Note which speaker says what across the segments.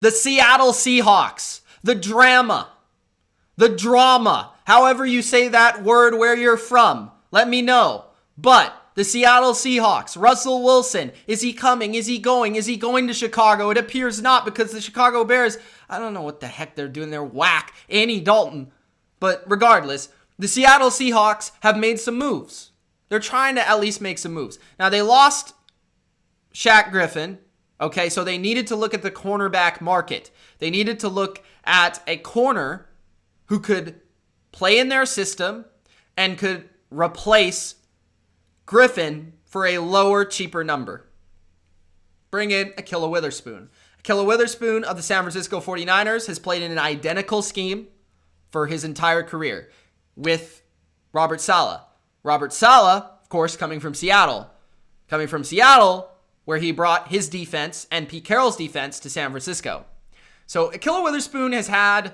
Speaker 1: The Seattle Seahawks. The drama. The drama. However you say that word where you're from. Let me know. But the Seattle Seahawks, Russell Wilson, is he coming? Is he going? Is he going to Chicago? It appears not, because the Chicago Bears, I don't know what the heck they're doing there. Whack Andy Dalton. But regardless, the Seattle Seahawks have made some moves. They're trying to at least make some moves. Now, they lost Shaq Griffin. Okay, so they needed to look at the cornerback market. They needed to look at a corner who could play in their system and could replace Griffin for a lower, cheaper number. Bring in Ahkello Witherspoon. Ahkello Witherspoon of the San Francisco 49ers has played in an identical scheme for his entire career with Robert Saleh. Robert Saleh, of course, coming from Seattle. Coming from Seattle, where he brought his defense and Pete Carroll's defense to San Francisco. So Ahkello Witherspoon has had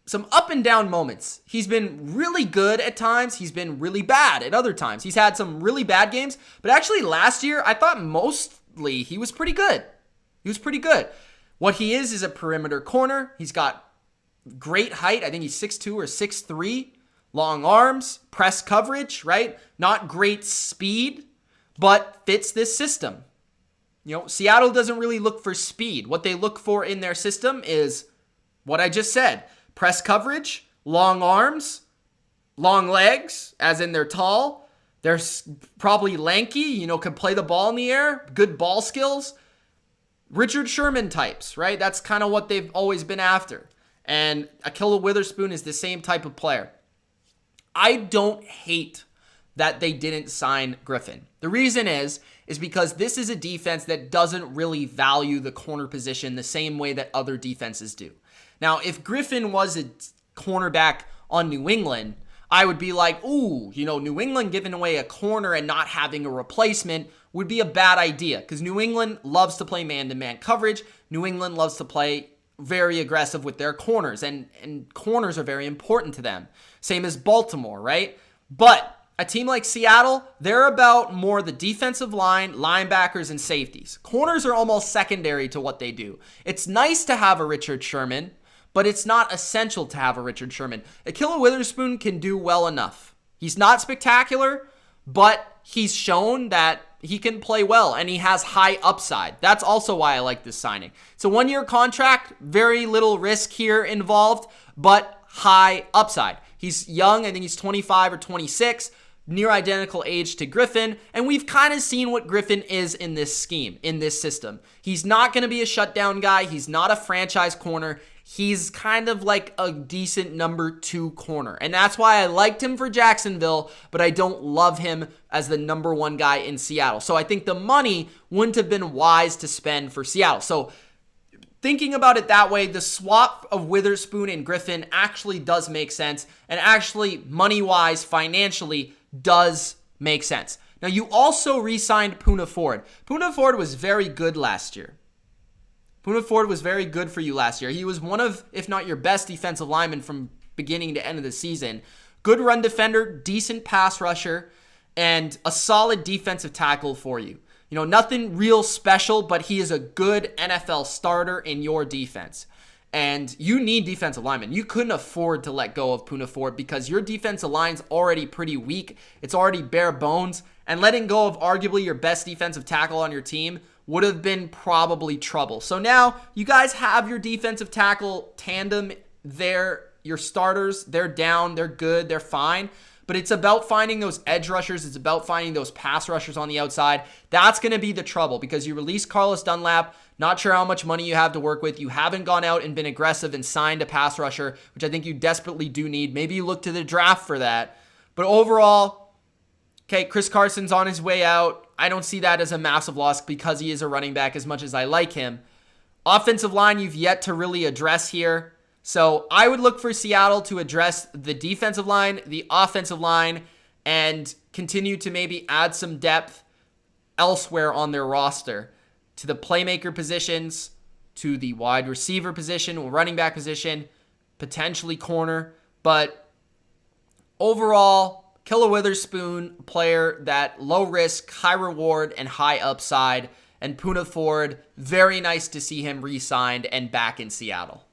Speaker 1: some up and down moments. He's been really good at times. He's been really bad at other times. He's had some really bad games. But actually last year, I thought mostly he was pretty good. He was pretty good. What he is a perimeter corner. He's got great height. I think he's 6'2 or 6'3. Long arms, press coverage, right? Not great speed, but fits this system. You know, Seattle doesn't really look for speed. What they look for in their system is what I just said. Press coverage, long arms, long legs, as in they're tall. They're probably lanky, can play the ball in the air, good ball skills. Richard Sherman types, right? That's kind of what they've always been after. And Ahkello Witherspoon is the same type of player. I don't hate that they didn't sign Griffin. The reason is because this is a defense that doesn't really value the corner position the same way that other defenses do. Now, if Griffin was a cornerback on New England, I would be like, ooh, New England giving away a corner and not having a replacement would be a bad idea, because New England loves to play man-to-man coverage. New England loves to play very aggressive with their corners, and corners are very important to them. Same as Baltimore, right? But a team like Seattle, they're about more the defensive line, linebackers, and safeties. Corners are almost secondary to what they do. It's nice to have a Richard Sherman, but it's not essential to have a Richard Sherman. Ahkello Witherspoon can do well enough. He's not spectacular, but he's shown that he can play well, and he has high upside. That's also why I like this signing. It's a one-year contract, very little risk here involved, but high upside. He's young. I think he's 25 or 26, near identical age to Griffin, and we've kind of seen what Griffin is in this scheme, in this system. He's not going to be a shutdown guy. He's not a franchise corner. He's kind of like a decent number 2 corner. And that's why I liked him for Jacksonville, but I don't love him as the number 1 guy in Seattle. So I think the money wouldn't have been wise to spend for Seattle. So thinking about it that way, the swap of Witherspoon and Griffin actually does make sense, and actually money-wise, financially, does make sense. Now, you also re-signed Poona Ford. Poona Ford was very good last year. Poona Ford was very good for you last year. He was one of, if not your best defensive lineman from beginning to end of the season. Good run defender, decent pass rusher, and a solid defensive tackle for you. Nothing real special, but he is a good NFL starter in your defense. And you need defensive linemen. You couldn't afford to let go of Poona Ford because your defensive line's already pretty weak. It's already bare bones. And letting go of arguably your best defensive tackle on your team would have been probably trouble. So now you guys have your defensive tackle tandem there. Your starters, they're down, they're good, they're fine. But it's about finding those edge rushers. It's about finding those pass rushers on the outside. That's going to be the trouble because you released Carlos Dunlap. Not sure how much money you have to work with. You haven't gone out and been aggressive and signed a pass rusher, which I think you desperately do need. Maybe you look to the draft for that. But overall, okay, Chris Carson's on his way out. I don't see that as a massive loss because he is a running back as much as I like him. Offensive line, you've yet to really address here. So I would look for Seattle to address the defensive line, the offensive line, and continue to maybe add some depth elsewhere on their roster to the playmaker positions, to the wide receiver position, running back position, potentially corner. But overall, Ahkello Witherspoon, player that low risk, high reward, and high upside. And Poona Ford, very nice to see him re-signed and back in Seattle.